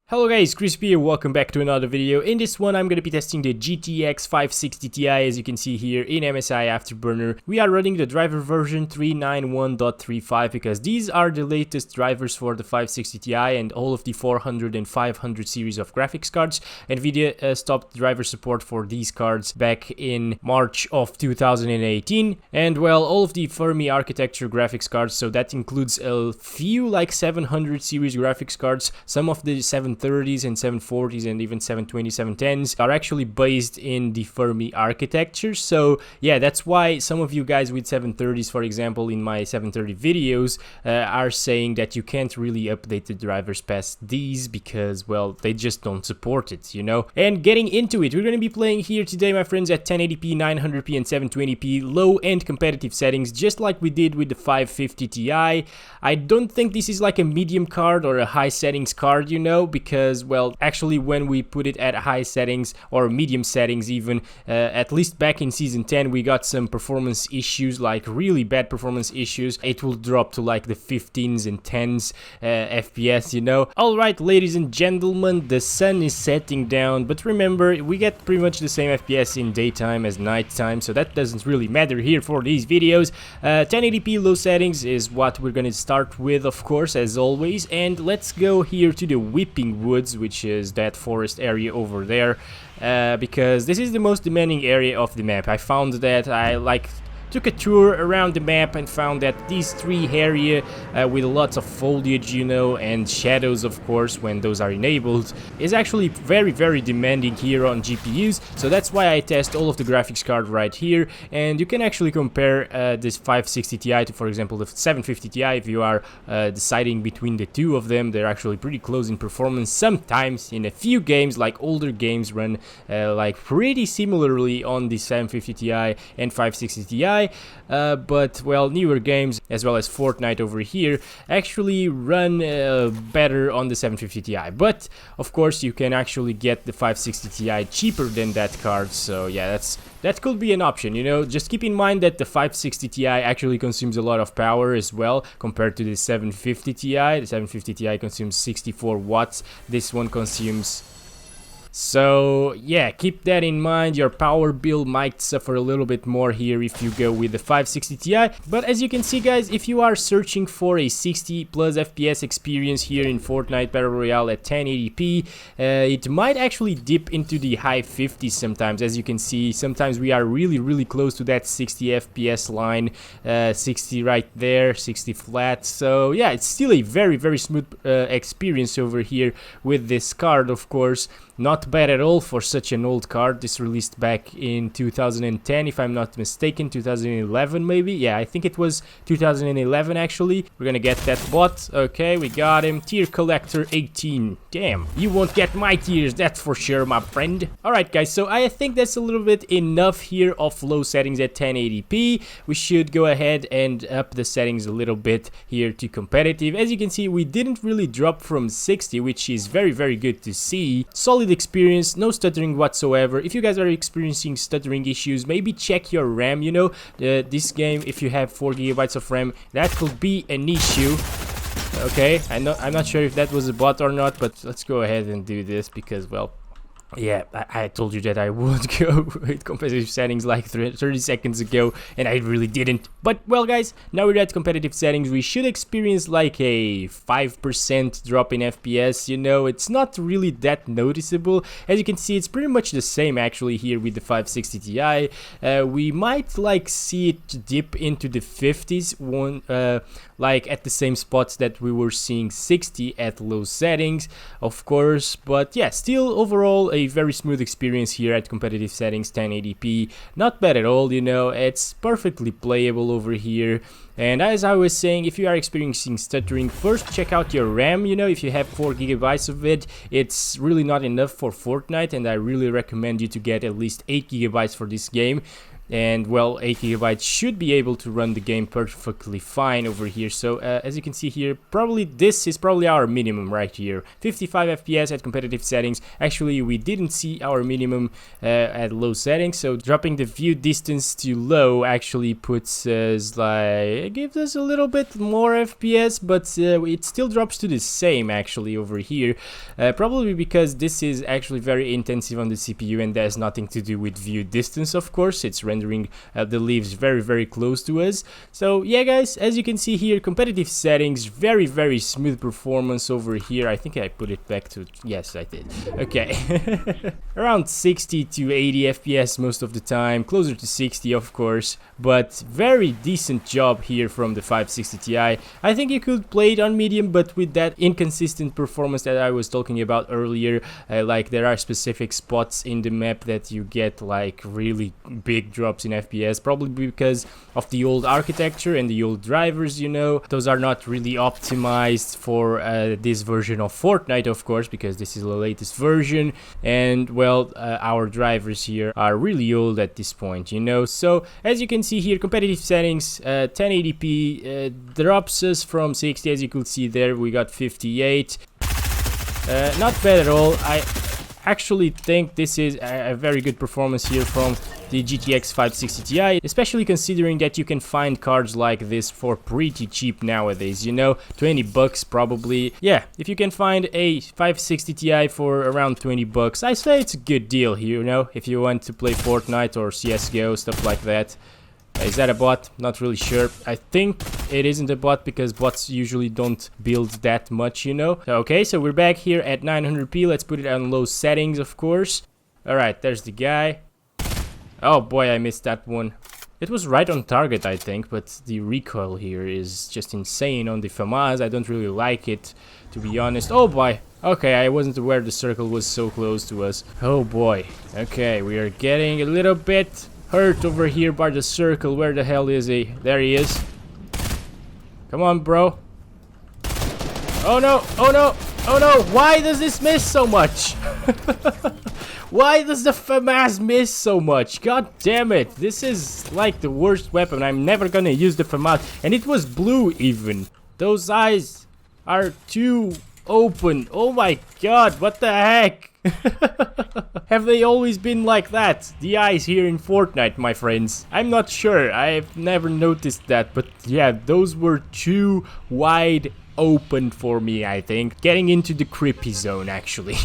Hello guys, Crispy here, welcome back to another video. In this one I'm going to be testing the GTX 560 Ti, as you can see here in MSI Afterburner. We are running the driver version 391.35 because these are the latest drivers for the 560 Ti and all of the 400 and 500 series of graphics cards. Nvidia stopped driver support for these cards back in March of 2018. And well, all of the Fermi architecture graphics cards, so that includes a few like 700 series graphics cards, some of the 730s and 740s and even 720, 710s are actually based in the Fermi architecture. So yeah, that's why some of you guys with 730s, for example, in my 730 videos are saying that you can't really update the drivers past these because, well, they just don't support it, you know. And getting into it, we're going to be playing here today, my friends, at 1080p, 900p and 720p low-end competitive settings, just like we did with the 550 Ti. I don't think this is like a medium card or a high settings card, you know, because, well, actually when we put it at high settings or medium settings even, at least back in season 10 we got some performance issues, like really bad performance issues. It will drop to like the 15s and 10s FPS, you know. Alright, ladies and gentlemen, the sun is setting down, but remember, we get pretty much the same FPS in daytime as nighttime, so that doesn't really matter here for these videos. 1080p low settings is what we're gonna start with, of course, as always, and let's go here to the Whipping Woods, which is that forest area over there, because this is the most demanding area of the map. I found that I took a tour around the map and found that these three area with lots of foliage, you know, and shadows, of course, when those are enabled, is actually very demanding here on GPUs. So that's why I test all of the graphics card right here, and you can actually compare this 560 Ti to, for example, the 750 Ti. If you are deciding between the two of them, they're actually pretty close in performance. Sometimes in a few games, like older games, run like pretty similarly on the 750 Ti and 560 Ti. But, well, newer games, as well as Fortnite over here, actually run better on the 750 Ti. But, of course, you can actually get the 560 Ti cheaper than that card, so yeah, that could be an option, you know. Just keep in mind that the 560 Ti actually consumes a lot of power as well compared to the 750 Ti. The 750 Ti consumes 64 watts, this one consumes... So yeah, keep that in mind. Your power bill might suffer a little bit more here if you go with the 560 Ti. But as you can see, guys, if you are searching for a 60 plus FPS experience here in Fortnite Battle Royale at 1080p, it might actually dip into the high 50s sometimes. As you can see, sometimes we are really close to that 60 FPS line, 60 right there, 60 flat. So yeah, it's still a very smooth experience over here with this card, of course. Not bad at all for such an old card. This released back in 2010, if I'm not mistaken, 2011 maybe. Yeah, I think it was 2011 actually. We're gonna get that bot. Okay, we got him. Tier collector 18. Damn, you won't get my tiers, that's for sure, my friend. Alright guys, so I think that's a little bit enough here of low settings at 1080p. We should go ahead and up the settings a little bit here to competitive. As you can see, we didn't really drop from 60, which is very good to see. Solid experience, no stuttering whatsoever. If you guys are experiencing stuttering issues, maybe check your RAM, you know. This game, if you have 4 GB of RAM, that could be an issue. Okay, I'm not sure if that was a bot or not, but let's go ahead and do this because, well, yeah, I told you that I would go with competitive settings like 30 seconds ago, and I really didn't. But, well, guys, now we're at competitive settings. We should experience like a 5% drop in FPS, you know. It's not really that noticeable. As you can see, it's pretty much the same actually here with the 560 Ti. We might like see it dip into the 50s, like at the same spots that we were seeing 60 at low settings, of course. But yeah, still overall a very smooth experience here at competitive settings, 1080p. Not bad at all, you know. It's perfectly playable over here. And as I was saying, if you are experiencing stuttering, first check out your RAM, you know. If you have 4 GB of it, it's really not enough for Fortnite, and I really recommend you to get at least 8 GB for this game. and well, 8 gigabytes should be able to run the game perfectly fine over here. So as you can see here, probably this is probably our minimum right here, 55 FPS at competitive settings. Actually, we didn't see our minimum at low settings, so dropping the view distance to low actually puts us like, gives us a little bit more FPS, but it still drops to the same actually over here, probably because this is actually very intensive on the CPU, and that has nothing to do with view distance. Of course, it's rendering the leaves very close to us. So yeah guys, as you can see here, competitive settings, very smooth performance over here. I think I put it back to, yes I did, okay. Around 60 to 80 FPS most of the time, closer to 60 of course, but very decent job here from the 560 Ti. I think you could play it on medium, but with that inconsistent performance that I was talking about earlier, like there are specific spots in the map that you get like really big drops in FPS, probably because of the old architecture and the old drivers, you know. Those are not really optimized for this version of Fortnite, of course, because this is the latest version, and well, our drivers here are really old at this point, you know. So as you can see here, competitive settings, 1080p drops us from 60, as you could see there, we got 58. Not bad at all. I actually think this is a very good performance here from the GTX 560 Ti, especially considering that you can find cards like this for pretty cheap nowadays, you know, 20 bucks probably. Yeah, if you can find a 560 Ti for around 20 bucks, I say it's a good deal here, you know, if you want to play Fortnite or CSGO, stuff like that. Is that a bot? Not really sure. I think it isn't a bot because bots usually don't build that much, you know. Okay, so we're back here at 900p. Let's put it on low settings, of course. Alright, there's the guy. Oh boy, I missed that one. It was right on target, I think, but the recoil here is just insane on the FAMAS. I don't really like it, to be honest. Oh boy. Okay, I wasn't aware the circle was so close to us. Oh boy. Okay, we are getting a little bit hurt over here by the circle. Where the hell is he? There he is. Come on, bro. Oh no, oh no, oh no. Why does this miss so much? Why does the FAMAS miss so much? God damn it. This is like the worst weapon. I'm never gonna use the FAMAS. And it was blue even. Those eyes are too open. Oh my god, what the heck? Have they always been like that? The eyes here in Fortnite, my friends. I'm not sure. I've never noticed that. But yeah, those were too wide open for me, I think. Getting into the creepy zone, actually.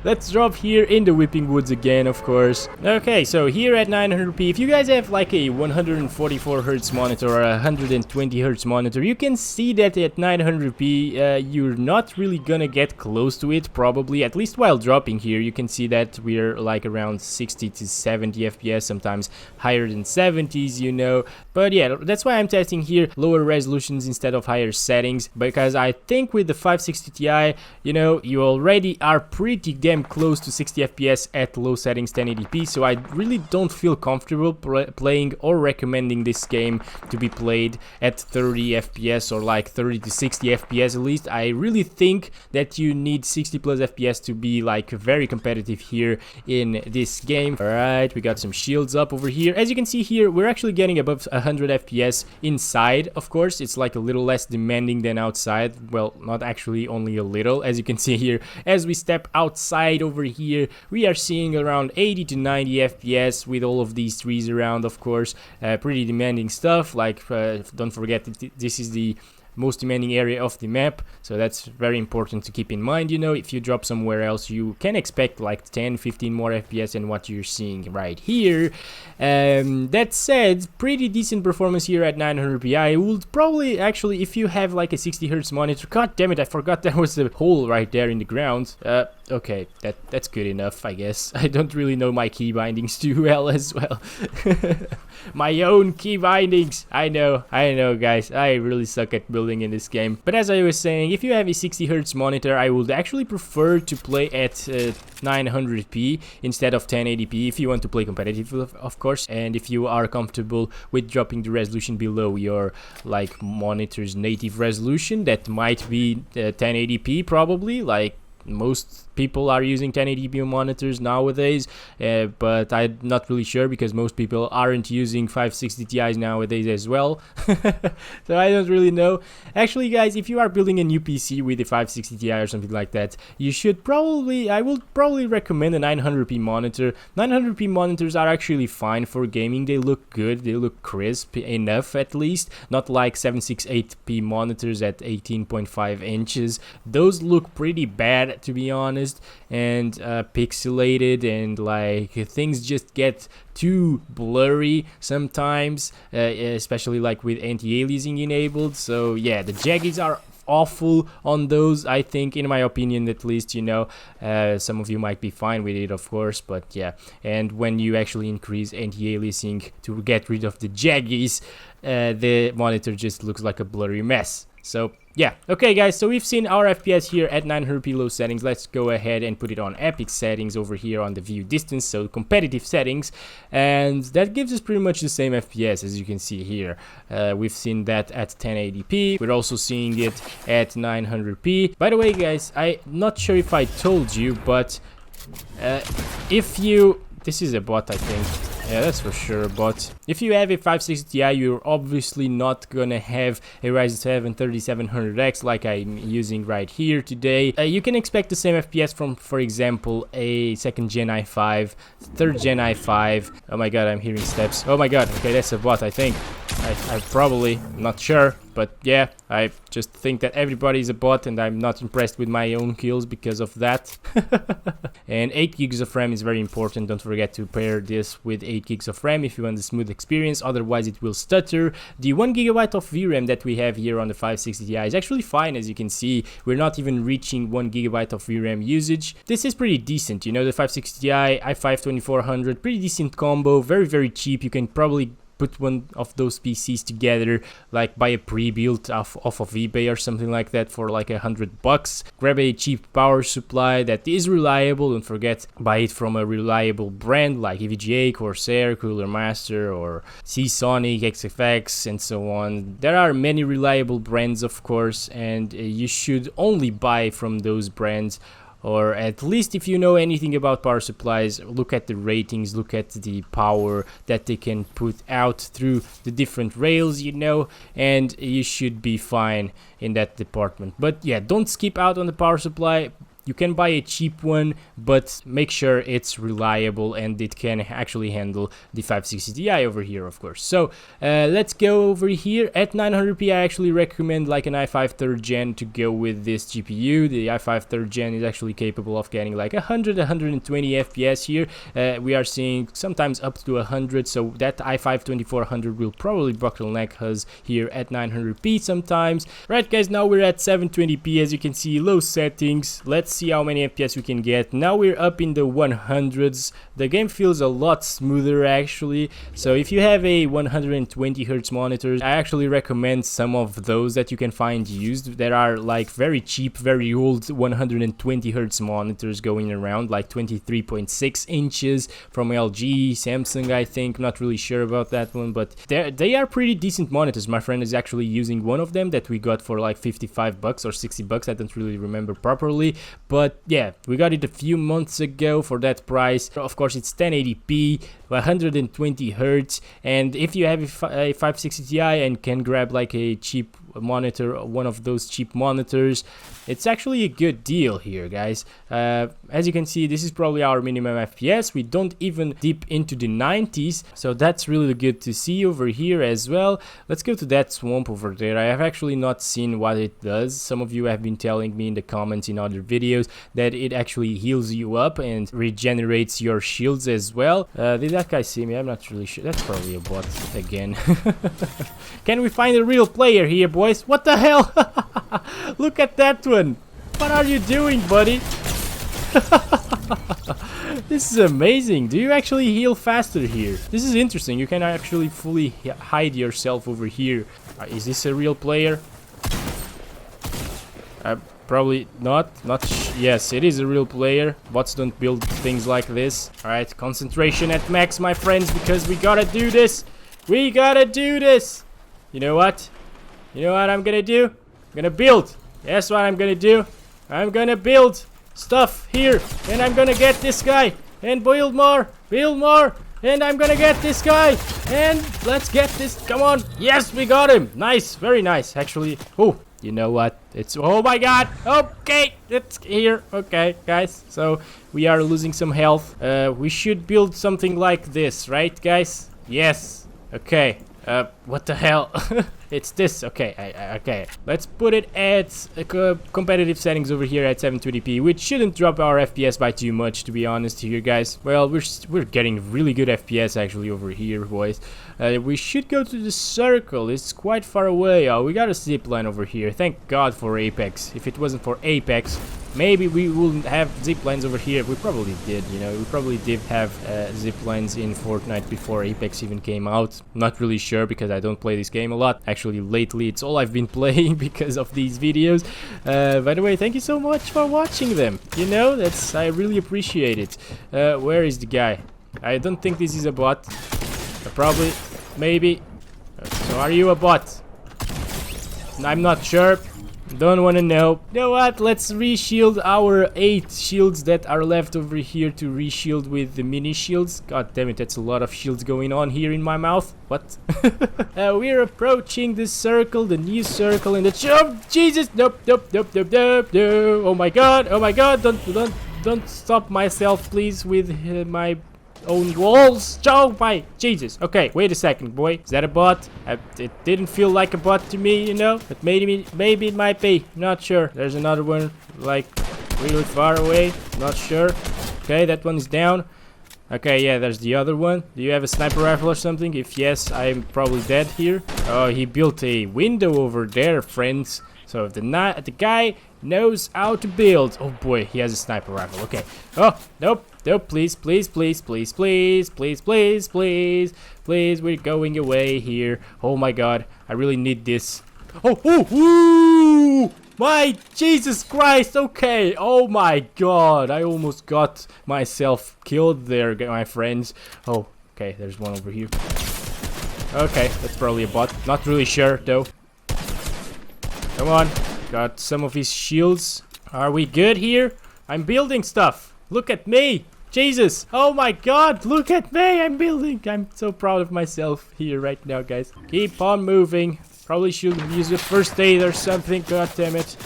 Let's drop here in the Whipping Woods again, of course. Okay, so here at 900p, if you guys have like a 144Hz monitor or a 120Hz monitor, you can see that at 900p, you're not really gonna get close to it, probably. At least while dropping here, you can see that we're like around 60 to 70 FPS, sometimes higher than 70s, you know. But yeah, that's why I'm testing here lower resolutions instead of higher settings, because I think with the 560 Ti, you know, you already are pretty damn close to 60 FPS at low settings 1080p, so I really don't feel comfortable playing or recommending this game to be played at 30 FPS or like 30 to 60 FPS at least. I really think that you need 60 plus FPS to be like very competitive here in this game. Alright, we got some shields up over here. As you can see here, we're actually getting above 100 FPS inside. Of course, it's like a little less demanding than outside. Well, not actually, only a little. As you can see here, as we step outside over here, we are seeing around 80 to 90 FPS with all of these trees around, of course. Pretty demanding stuff. Like, don't forget that this is the most demanding area of the map, so that's very important to keep in mind. You know, if you drop somewhere else, you can expect like 10-15 more FPS than what you're seeing right here. That said, pretty decent performance here at 900p. I would probably actually, if you have like a 60Hz monitor, god damn it, I forgot there was a hole right there in the ground. Okay, that's good enough, I guess. I don't really know my key bindings too well as well. My own key bindings. I know guys, I really suck at building in this game. But as I was saying, if you have a 60Hz monitor, I would actually prefer to play at 900p instead of 1080p if you want to play competitive, of course, and if you are comfortable with dropping the resolution below your like monitor's native resolution. That might be 1080p probably, like most people are using 1080p monitors nowadays, but I'm not really sure because most people aren't using 560 Ti's nowadays as well. So I don't really know. Actually, guys, if you are building a new PC with a 560 Ti or something like that, you should probably, I will probably recommend a 900p monitor. 900p monitors are actually fine for gaming. They look good, they look crisp enough at least, not like 768p monitors at 18.5 inches. Those look pretty bad, to be honest, and pixelated, and like things just get too blurry sometimes, especially like with anti-aliasing enabled. So yeah, the jaggies are awful on those, I think, in my opinion at least, you know. Some of you might be fine with it, of course, but yeah. And when you actually increase anti-aliasing to get rid of the jaggies, the monitor just looks like a blurry mess. So yeah, okay guys, so we've seen our FPS here at 900p low settings. Let's go ahead and put it on epic settings over here on the view distance, so competitive settings, and that gives us pretty much the same FPS as you can see here. We've seen that at 1080p, we're also seeing it at 900p. By the way guys, I'm not sure if I told you, but if you... This is a bot, I think. Yeah, that's for sure a bot. If you have a 560 Ti, you're obviously not gonna have a Ryzen 7 3700X like I'm using right here today. You can expect the same FPS from, for example, a 2nd gen i5, 3rd gen i5. Oh my god, I'm hearing steps. Oh my god, okay, that's a bot, I think. I probably, I'm not sure, but yeah, I just think that everybody is a bot, and I'm not impressed with my own kills because of that. And 8 gigs of RAM is very important. Don't forget to pair this with 8 gigs of RAM if you want a smooth experience, otherwise it will stutter. The 1 gigabyte of VRAM that we have here on the 560 Ti is actually fine. As you can see, we're not even reaching 1 gigabyte of VRAM usage. This is pretty decent, you know. The 560 Ti, i5 2400, pretty decent combo, very cheap. You can probably put one of those PCs together, like buy a pre-built off of eBay or something like that for like $100. Grab a cheap power supply that is reliable. Don't forget, buy it from a reliable brand like EVGA, Corsair, Cooler Master, or Seasonic, XFX, and so on. There are many reliable brands, of course, and you should only buy from those brands. Or at least, if you know anything about power supplies, look at the ratings, look at the power that they can put out through the different rails, you know, and you should be fine in that department. But yeah, don't skip out on the power supply. You can buy a cheap one, but make sure it's reliable and it can actually handle the 560 Ti over here, of course. So let's go over here. At 900p, I actually recommend like an i5 3rd gen to go with this GPU. The i5 3rd gen is actually capable of getting like 100-120 FPS here. We are seeing sometimes up to 100, so that i5 2400 will probably bottleneck us here at 900p sometimes. Right guys, now we're at 720p, as you can see, low settings. Let's see how many FPS we can get. Now we're up in the 100s. The game feels a lot smoother actually. So if you have a 120 Hz monitor, I actually recommend some of those that you can find used. There are like very cheap, very old 120 Hz monitors going around, like 23.6 inches from LG, Samsung, I think. Not really sure about that one, but they are pretty decent monitors. My friend is actually using one of them that we got for like 55 bucks or 60 bucks. I don't really remember properly. But yeah, we got it a few months ago for that price. Of course, it's 1080p, 120 Hz, and if you have a 560 Ti and can grab like a cheap monitor, one of those cheap monitors, it's actually a good deal here, guys. As you can see, this is probably our minimum FPS. We don't even dip into the 90s, so that's really good to see over here as well. Let's go to that swamp over there. I have actually not seen what it does. Some of you have been telling me in the comments in other videos that it actually heals you up and regenerates your shields as well. Did that guy see me? I'm not really sure. That's probably a bot again. Can we find a real player here, boys? What the hell? Look at that one. What are you doing, buddy? This is amazing. Do you actually heal faster here? This is interesting. You can actually fully hide yourself over here. Is this a real player? Probably not. Yes, it is a real player. Bots don't build things like this. Alright, concentration at max, my friends, because we gotta do this. We gotta do this. You know what? You know what I'm gonna do? I'm gonna build. That's what I'm gonna do. I'm gonna build. stuff here, and I'm gonna get this guy, and build more, and I'm gonna get this guy, and let's get this. Come on. Yes, we got him. Nice, very nice, actually. Oh, you know what? It's, oh my god. Okay, it's here. Okay, guys, so we are losing some health. We should build something like this, right, guys? Yes. Okay. What the hell? It's this. Okay, okay. Let's put it at competitive settings over here at 720p, which shouldn't drop our FPS by too much, to be honest here, guys. Well, we're getting really good FPS actually over here, boys. We should go to the circle. It's quite far away. Oh, we got a zip line over here. Thank God for Apex. If it wasn't for Apex, maybe we wouldn't have zip lines over here. We probably did, you know. We probably did have zip lines in Fortnite before Apex even came out. Not really sure because I don't play this game a lot. Actually, lately it's all I've been playing because of these videos. By the way, thank you so much for watching them. You know, I really appreciate it. Where is the guy? I don't think this is a bot. Probably, maybe. So are you a bot? I'm not sure. Don't want to know. You know what? Let's reshield our 8 shields that are left over here to reshield with the mini shields. God damn it, that's a lot of shields going on here in my mouth. What? We're approaching the circle, the new circle, and the oh, Jesus! Nope, nope, nope, nope, nope, nope. Oh my god! Oh my god! Don't stop myself, please, with my own walls. Oh my Jesus. Okay, wait a second, boy. Is that a bot? It didn't feel like a bot to me, you know, but maybe it might be. Not sure. There's another one like really far away. Not sure. Okay, that one is down. Okay, yeah, there's the other one. Do you have a sniper rifle or something? If yes, I'm probably dead here. Oh, he built a window over there, friends. So the guy knows how to build. Oh boy, he has a sniper rifle. Okay. Oh, nope. Nope, please, please, please, please, please, please, please, please, please, we're going away here. Oh my god, I really need this. Oh, my Jesus Christ, okay. Oh my god, I almost got myself killed there, my friends. Oh, okay, there's one over here. Okay, that's probably a bot. Not really sure, though. Come on, got some of his shields. Are we good here? I'm building stuff. Look at me. Jesus. Oh my god. Look at me. I'm building. I'm so proud of myself here right now, guys. Keep on moving. Probably should use a first aid or something. God damn it.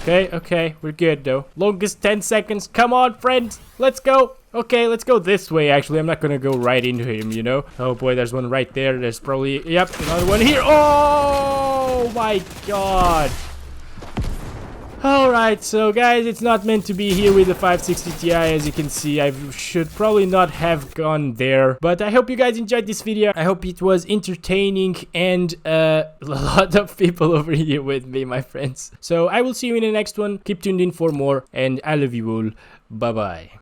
Okay, okay. We're good, though. Longest 10 seconds. Come on, friends. Let's go. Okay, let's go this way, actually. I'm not gonna go right into him, you know? Oh boy, there's one right there. There's probably... Yep, another one here. Oh my god. Alright, so guys, it's not meant to be here with the 560 Ti. As you can see, I should probably not have gone there. But I hope you guys enjoyed this video. I hope it was entertaining and a lot of people over here with me, my friends. So I will see you in the next one. Keep tuned in for more, and I love you all. Bye-bye.